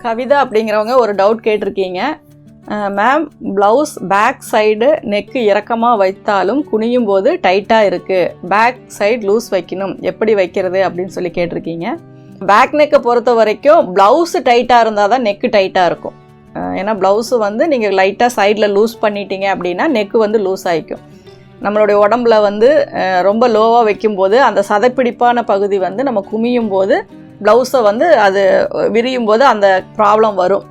கவிதா அப்படிங்கிறவங்க ஒரு டவுட் கேட்டிருக்கீங்க. மேம், ப்ளவுஸ் பேக் சைடு நெக்கு இறக்கமாக வைத்தாலும் குனியும் போது டைட்டாக இருக்குது, பேக் சைடு லூஸ் வைக்கணும், எப்படி வைக்கிறது அப்படின்னு சொல்லி கேட்டிருக்கீங்க. பேக் நெக்கை பொறுத்த வரைக்கும் ப்ளவுஸு டைட்டாக இருந்தால் தான் நெக்கு டைட்டாக இருக்கும். ஏன்னா ப்ளவுஸு வந்து நீங்கள் லைட்டாக சைடில் லூஸ் பண்ணிட்டீங்க அப்படின்னா நெக்கு வந்து லூஸ் ஆகிக்கும். நம்மளுடைய உடம்புல வந்து ரொம்ப லோவாக வைக்கும்போது அந்த சதைப்பிடிப்பான பகுதி வந்து நம்ம குமியும் போது ப்ளவுஸை வந்து அது விரியும் போது அந்த ப்ராப்ளம் வரும்.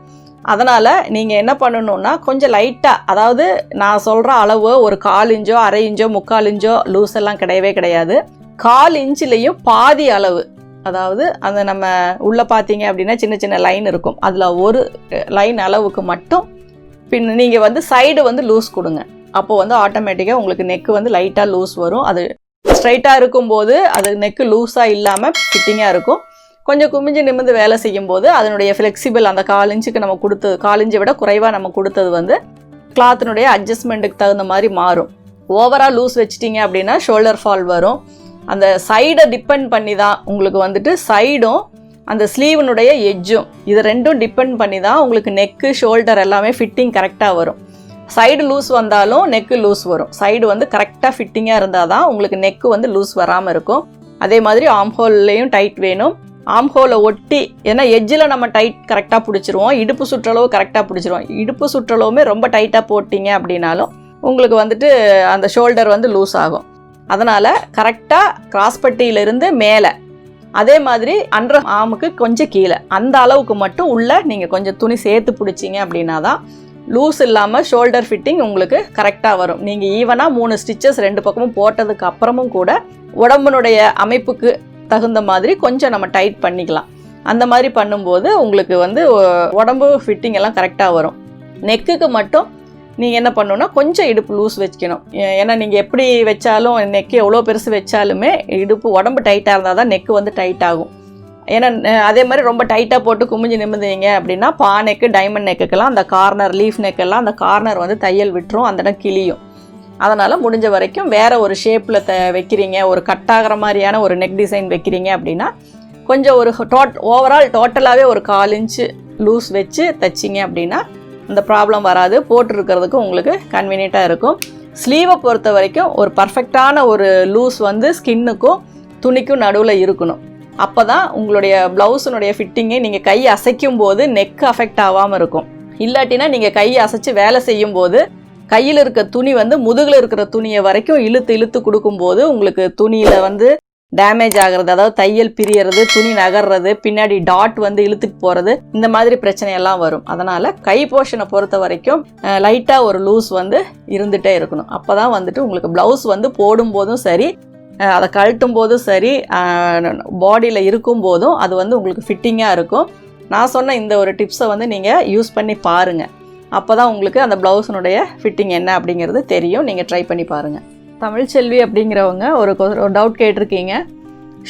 அதனால் நீங்கள் என்ன பண்ணணுன்னா கொஞ்சம் லைட்டாக, அதாவது நான் சொல்கிற அளவு ஒரு 1/4 இன்ச்சோ 1/2 இன்ச்சோ 3/4 இன்ச்சோ லூஸ் எல்லாம் கிடையவே கிடையாது. 1/4 இன்ச்சிலையும் பாதி அளவு, அதாவது அந்த நம்ம உள்ளே பார்த்தீங்க அப்படின்னா சின்ன சின்ன லைன் இருக்கும், அதில் ஒரு லைன் அளவுக்கு மட்டும் நீங்கள் வந்து சைடு வந்து லூஸ் கொடுங்க. அப்போது வந்து ஆட்டோமேட்டிக்காக உங்களுக்கு நெக்கு வந்து லைட்டாக லூஸ் வரும். அது ஸ்ட்ரைட்டாக இருக்கும்போது அது நெக்கு லூஸாக இல்லாமல் ஃபிட்டிங்காக இருக்கும். கொஞ்சம் குமிஞ்சு நிமிர்ந்து வேலை செய்யும்போது அதனுடைய ஃப்ளெக்சிபிள் அந்த 1/4 இன்ச்சுக்கு நம்ம கொடுத்தது, 1/4 இன்ச்சை விட குறைவாக நம்ம கொடுத்தது வந்து கிளாத்தினுடைய அட்ஜஸ்ட்மெண்ட்டுக்கு தகுந்த மாதிரி மாறும். ஓவராக லூஸ் வச்சிட்டிங்க அப்படின்னா ஷோல்டர் ஃபால் வரும். அந்த சைடை டிபெண்ட் பண்ணி தான் உங்களுக்கு வந்துட்டு சைடும் அந்த ஸ்லீவனுடைய எட்ஜும் இது ரெண்டும் டிபெண்ட் பண்ணி தான் உங்களுக்கு நெக்கு ஷோல்டர் எல்லாமே ஃபிட்டிங் கரெக்டாக வரும். சைடு லூஸ் வந்தாலும் நெக்கு லூஸ் வரும். சைடு வந்து கரெக்டாக ஃபிட்டிங்காக இருந்தால் தான் உங்களுக்கு நெக்கு வந்து லூஸ் வராமல் இருக்கும். அதே மாதிரி ஆம்ஹோல்லையும் டைட் வேணும். ஆம்ஹோலை ஒட்டி, ஏன்னா எட்ஜில் நம்ம டைட் கரெக்டாக பிடிச்சிருவோம், இடுப்பு சுற்றளவு கரெக்டாக பிடிச்சிருவோம். இடுப்பு சுற்றளவுமே ரொம்ப டைட்டாக போட்டிங்க அப்படின்னாலும் உங்களுக்கு வந்துட்டு அந்த ஷோல்டர் வந்து லூஸ் ஆகும். அதனால் கரெக்டாக கிராஸ்பட்டியிலிருந்து மேலே, அதே மாதிரி அண்டர் ஆமுக்கு கொஞ்சம் கீழே, அந்த அளவுக்கு மட்டும் உள்ள நீங்கள் கொஞ்சம் துணி சேர்த்து பிடிச்சிங்க அப்படின்னா தான் லூஸ் இல்லாமல் ஷோல்டர் ஃபிட்டிங் உங்களுக்கு கரெக்டாக வரும். நீங்கள் ஈவனாக 3 ஸ்டிச்சஸ் 2 பக்கமும் போட்டதுக்கு அப்புறமும் கூட உடம்புனுடைய அமைப்புக்கு தகுந்த மாதிரி கொஞ்சம் நம்ம டைட் பண்ணிக்கலாம். அந்த மாதிரி பண்ணும்போது உங்களுக்கு வந்து உடம்பு ஃபிட்டிங் எல்லாம் கரெக்டாக வரும். நெக்குக்கு மட்டும் நீங்கள் என்ன பண்ணணுன்னா கொஞ்சம் இடுப்பு லூஸ் வச்சுக்கணும். ஏன்னா நீங்கள் எப்படி வச்சாலும் நெக்கு எவ்வளோ பெருசு வச்சாலுமே இடுப்பு உடம்பு டைட்டாக இருந்தால் தான் நெக்கு வந்து டைட் ஆகும். ஏன்னா அதே மாதிரி ரொம்ப டைட்டாக போட்டு குமிஞ்சு நிமிர்ந்தீங்க அப்படின்னா பா நெக்கு, டைமண்ட் நெக்குக்கெல்லாம் அந்த கார்னர், லீஃப் நெக்கெல்லாம் அந்த கார்னர் வந்து தையல் விட்டுரும், அந்த இடம் கிளியும். அதனால் முடிஞ்ச வரைக்கும் வேறு ஒரு ஷேப்பில் வைக்கிறீங்க, ஒரு கட்டாகிற மாதிரியான ஒரு நெக் டிசைன் வைக்கிறீங்க அப்படின்னா கொஞ்சம் ஒரு ஓவரால் டோட்டலாகவே ஒரு 1/4 இன்ச்சு லூஸ் வச்சு தைச்சிங்க அப்படின்னா அந்த ப்ராப்ளம் வராது. போட்டிருக்கிறதுக்கும் உங்களுக்கு கன்வீனியண்ட்டாக இருக்கும். ஸ்லீவை பொறுத்த வரைக்கும் ஒரு பர்ஃபெக்டான ஒரு லூஸ் வந்து ஸ்கின்னுக்கும் துணிக்கும் நடுவில் இருக்கணும். அப்போ தான் உங்களுடைய ப்ளவுஸினுடைய ஃபிட்டிங்கை நீங்கள் கை அசைக்கும் போது நெக் அஃபெக்ட் ஆகாமல் இருக்கும். இல்லாட்டினா நீங்கள் கையை அசைச்சு வேலை செய்யும்போது கையில் இருக்க துணி வந்து முதுகில் இருக்கிற துணியை வரைக்கும் இழுத்து கொடுக்கும்போது உங்களுக்கு துணியில் வந்து டேமேஜ் ஆகிறது, அதாவது தையல் பிரியறது, துணி நகர்றது, பின்னாடி டாட் வந்து இழுத்துட்டு போகிறது, இந்த மாதிரி பிரச்சனையெல்லாம் வரும். அதனால் கை போர்ஷனை பொறுத்த வரைக்கும் லைட்டாக ஒரு லூஸ் வந்து இருந்துகிட்டே இருக்கணும். அப்போ தான் வந்துட்டு உங்களுக்கு ப்ளவுஸ் வந்து போடும்போதும் சரி, அதை கழட்டும் போதும் சரி, பாடியில் இருக்கும்போதும் அது வந்து உங்களுக்கு ஃபிட்டிங்காக இருக்கும். நான் சொன்ன இந்த ஒரு டிப்ஸை வந்து நீங்கள் யூஸ் பண்ணி பாருங்கள். அப்போ தான் உங்களுக்கு அந்த ப்ளவுஸினுடைய ஃபிட்டிங் என்ன அப்படிங்கிறது தெரியும். நீங்கள் ட்ரை பண்ணி பாருங்கள். தமிழ்ச்செல்வி அப்படிங்கிறவங்க ஒரு டவுட் கேட்டிருக்கீங்க.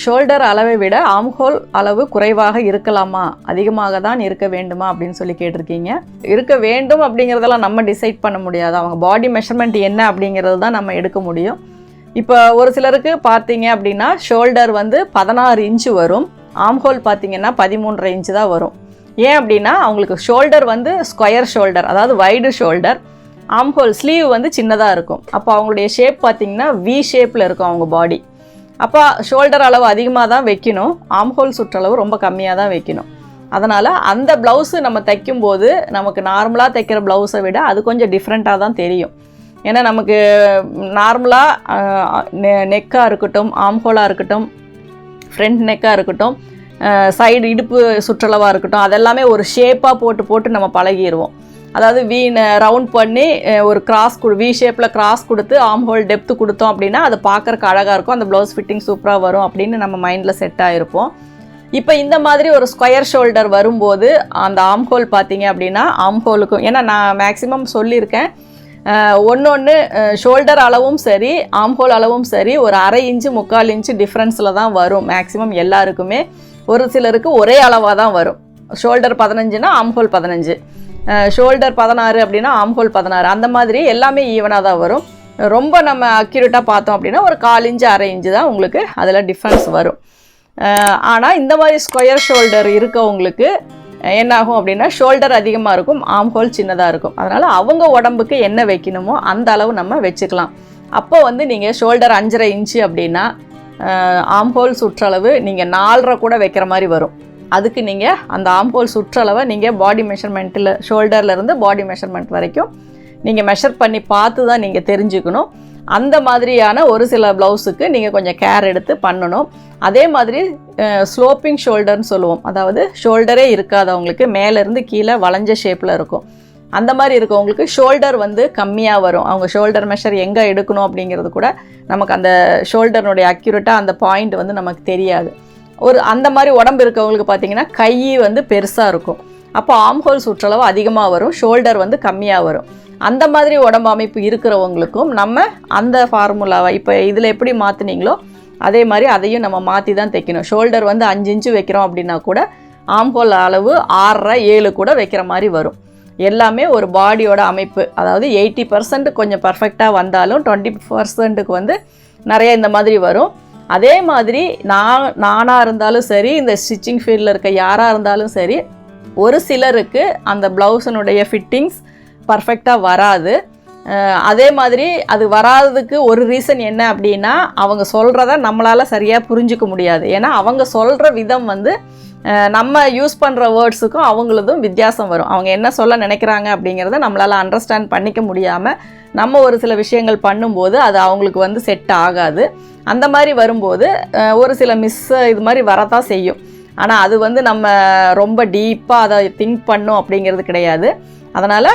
ஷோல்டர் அளவை விட ஆம்ஹோல் அளவு குறைவாக இருக்கலாமா, அதிகமாக தான் இருக்க வேண்டுமா அப்படின்னு சொல்லி கேட்டிருக்கீங்க. இருக்க வேண்டும் அப்படிங்கிறதெல்லாம் நம்ம டிசைட் பண்ண முடியாது. அவங்க பாடி மெஷர்மெண்ட் என்ன அப்படிங்கிறது தான் நம்ம எடுக்க முடியும். இப்போ ஒரு சிலருக்கு பார்த்தீங்க அப்படின்னா ஷோல்டர் வந்து 16 இன்ச்சு வரும், ஆம்ஹோல் பார்த்தீங்கன்னா 13.5 இன்ச்சு தான் வரும். ஏன் அப்படின்னா அவங்களுக்கு ஷோல்டர் வந்து ஸ்கொயர் ஷோல்டர், அதாவது வைடு ஷோல்டர், ஆம்ஹோல் ஸ்லீவ் வந்து சின்னதாக இருக்கும். அப்போ அவங்களுடைய ஷேப் பார்த்திங்கன்னா வி ஷேப்பில் இருக்கும் அவங்க பாடி. அப்போ ஷோல்டர் அளவு அதிகமாக தான் வைக்கணும், ஆம்ஹோல் சுற்றளவு ரொம்ப கம்மியாக தான் வைக்கணும். அதனால் அந்த ப்ளவுஸு நம்ம தைக்கும்போது நமக்கு நார்மலாக தைக்கிற ப்ளவுஸை விட அது கொஞ்சம் டிஃப்ரெண்ட்டாக தான் தெரியும். ஏன்னா நமக்கு நார்மலாக நெக்காக இருக்கட்டும், ஆம்ஹோலாக இருக்கட்டும், ஃப்ரண்ட் நெக்காக இருக்கட்டும், சைடு இடுப்பு சுற்றளவாக இருக்கட்டும், அதெல்லாமே ஒரு ஷேப்பாக போட்டு நம்ம பழகிடுவோம். அதாவது ரவுண்ட் பண்ணி ஒரு வி ஷேப்பில் கிராஸ் கொடுத்து ஆம்ஹோல் டெப்த்து கொடுத்தோம் அப்படின்னா அது பார்க்குறக்கு அழகாக இருக்கும், அந்த ப்ளவுஸ் ஃபிட்டிங் சூப்பராக வரும் அப்படின்னு நம்ம மைண்டில் செட் ஆகிருப்போம். இப்போ இந்த மாதிரி ஒரு ஸ்கொயர் ஷோல்டர் வரும்போது அந்த ஆம்ஹோல் பார்த்தீங்க அப்படின்னா ஆம்ஹோலுக்கும், ஏன்னா நான் மேக்ஸிமம் சொல்லியிருக்கேன், ஒன்று ஷோல்டர் அளவும் சரி ஆம்ஹோல் அளவும் சரி ஒரு 1/2 இன்ச்சு 3/4 இன்ச்சு டிஃப்ரென்ஸில் தான் வரும் மேக்ஸிமம் எல்லாருக்குமே. ஒரு சிலருக்கு ஒரே அளவாக தான் வரும். ஷோல்டர் 15னா ஆம்ஹோல் 15, ஷோல்டர் 16 அப்படின்னா ஆம்ஹோல் 16, அந்த மாதிரி எல்லாமே ஈவனாக தான் வரும். ரொம்ப நம்ம அக்யூரேட்டாக பார்த்தோம் அப்படின்னா ஒரு 1/4 இன்ச்சு 1/2 இன்ச்சு தான் உங்களுக்கு அதில் டிஃப்ரென்ஸ் வரும். ஆனால் இந்த மாதிரி ஸ்கொயர் ஷோல்டர் இருக்கவங்களுக்கு என்னாகும் அப்படின்னா ஷோல்டர் அதிகமாக இருக்கும், ஆர்ம் ஹோல் சின்னதாக இருக்கும். அதனால் அவங்க உடம்புக்கு என்ன வைக்கணுமோ அந்த அளவு நம்ம வச்சுக்கலாம். அப்போ வந்து நீங்கள் ஷோல்டர் 5.5 இன்ச்சு அப்படின்னா ஆர்ம் ஹோல் சுற்றளவு நீங்கள் 4.5 கூட வைக்கிற மாதிரி வரும். அதுக்கு நீங்கள் அந்த ஆர்ம் ஹோல் சுற்றளவை நீங்கள் பாடி மெஷர்மெண்ட்டில் ஷோல்டர்லேருந்து பாடி மெஷர்மெண்ட் வரைக்கும் நீங்கள் மெஷர் பண்ணி பார்த்து தான் நீங்கள் தெரிஞ்சுக்கணும். அந்த மாதிரியான ஒரு சில ப்ளவுஸுக்கு நீங்கள் கொஞ்சம் கேர் எடுத்து பண்ணணும். அதே மாதிரி ஸ்லோப்பிங் ஷோல்டர்னு சொல்லுவோம், அதாவது ஷோல்டரே இருக்காதவங்களுக்கு மேலேருந்து கீழே வளைஞ்ச ஷேப்பில் இருக்கும். அந்த மாதிரி இருக்கவங்களுக்கு ஷோல்டர் வந்து கம்மியாக வரும். அவங்க ஷோல்டர் மெஷர் எங்கே எடுக்கணும் அப்படிங்கிறது கூட நமக்கு அந்த ஷோல்டர்னுடைய அக்யூரேட்டாக அந்த பாயிண்ட் வந்து நமக்கு தெரியாது. அந்த மாதிரி உடம்பு இருக்கவங்களுக்கு பார்த்திங்கன்னா கை வந்து பெருசாக இருக்கும். அப்போ ஆர்ம் ஹோல் சுற்றளவு அதிகமாக வரும், ஷோல்டர் வந்து கம்மியாக வரும். அந்த மாதிரி உடம்பு அமைப்பு இருக்கிறவங்களுக்கும் நம்ம அந்த ஃபார்முலாவை இப்போ இதில் எப்படி மாற்றினீங்களோ அதே மாதிரி அதையும் நம்ம மாற்றி தான் தைக்கணும். ஷோல்டர் வந்து 5 இன்ச்சு வைக்கிறோம் அப்படின்னா கூட ஆர்ம் ஹோல் அளவு 6.5 7 கூட வைக்கிற மாதிரி வரும். எல்லாமே ஒரு பாடியோட அமைப்பு, அதாவது 80% கொஞ்சம் பர்ஃபெக்டாக வந்தாலும் 20%க்கு வந்து நிறைய இந்த மாதிரி வரும். அதே மாதிரி நானாக இருந்தாலும் சரி, இந்த ஸ்டிச்சிங் ஃபீல்டில் இருக்க யாராக இருந்தாலும் சரி, ஒரு சிலருக்கு அந்த ப்ளவுஸினுடைய ஃபிட்டிங்ஸ் பர்ஃபெக்டாக வராது. அதே மாதிரி அது வராததுக்கு ஒரு ரீசன் என்ன அப்படின்னா, அவங்க சொல்கிறத நம்மளால் சரியாக புரிஞ்சிக்க முடியாது. ஏன்னா அவங்க சொல்கிற விதம் வந்து நம்ம யூஸ் பண்ணுற வேர்ட்ஸுக்கும் அவங்களதும் வித்தியாசம் வரும். அவங்க என்ன சொல்ல நினைக்கிறாங்க அப்படிங்கிறத நம்மளால் அண்டர்ஸ்டாண்ட் பண்ணிக்க முடியாமல் நம்ம ஒரு சில விஷயங்கள் பண்ணும்போது அது அவங்களுக்கு வந்து செட் ஆகாது. அந்த மாதிரி வரும்போது ஒரு சில இது மாதிரி வரதான் செய்யும். ஆனால் அது வந்து நம்ம ரொம்ப டீப்பாக அதை திங்க் பண்ணோம் அப்படிங்கிறது கிடையாது. அதனால்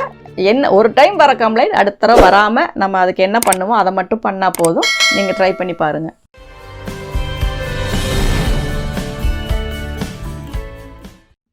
ஒரு டைம் வர கம்ப்ளைண்ட் அடுத்த தடவை வராமல் நம்ம அதுக்கு என்ன பண்ணுமோ அதை மட்டும் பண்ணால் போதும். நீங்கள் ட்ரை பண்ணி பாருங்கள்.